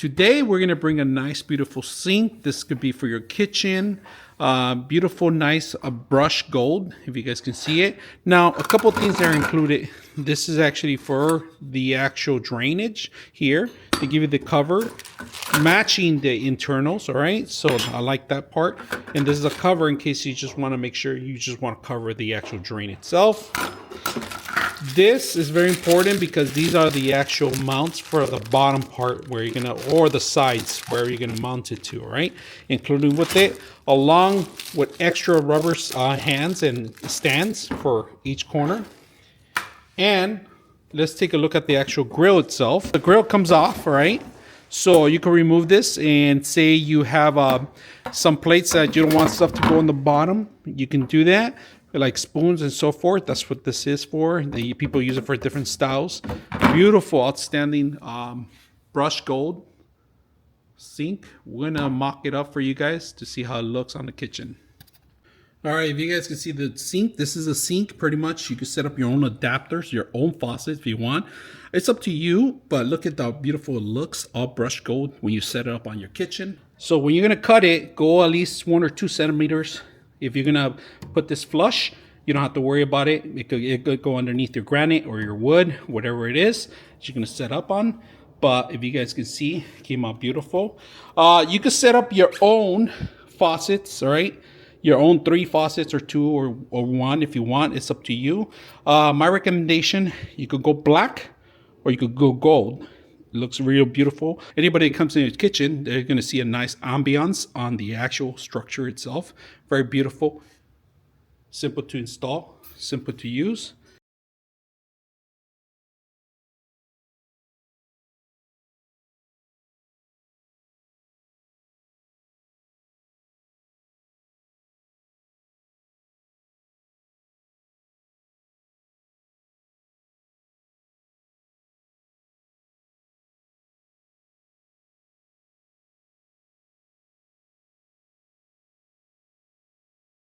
Today we're gonna bring a nice beautiful sink. This could be for your kitchen. Beautiful, nice brushed gold, if you guys can see it. Now, a couple things are included. This is actually for the actual drainage here. They give you the cover, matching the internals, all right? So I like that part. And this is a cover in case you just wanna make sure you just wanna cover the actual drain itself. This is very important because these are the actual mounts for the bottom part where you're gonna, or the sides where you're gonna mount it to, right? Including with it, along with extra rubber hands and stands for each corner. And let's take a look at the actual grill itself. The grill comes off, right? So you can remove this and say you have some plates that you don't want stuff to go on the bottom. You can do that, like spoons and so forth. That's what this is for. People use it for different styles. Beautiful, outstanding brushed gold sink. We're gonna mock it up for you guys to see how it looks on the kitchen. All right, if you guys can see the sink, this is a sink pretty much. You can set up your own adapters, your own faucets if you want. It's up to you, but look at how beautiful it looks, all brushed gold when you set it up on your kitchen. So when you're gonna cut it, go at least 1 or 2 centimeters. If you're gonna put this flush, you don't have to worry about it. It could go underneath your granite or your wood, whatever it is that you're gonna set up on. But if you guys can see, it came out beautiful. You could set up your own faucets, all right? Your own 3 faucets or 2 or 1 if you want. It's up to you. My recommendation, you could go black or you could go gold. It looks real beautiful. Anybody that comes in your kitchen, they're gonna see a nice ambiance on the actual structure itself. Very beautiful, simple to install, simple to use.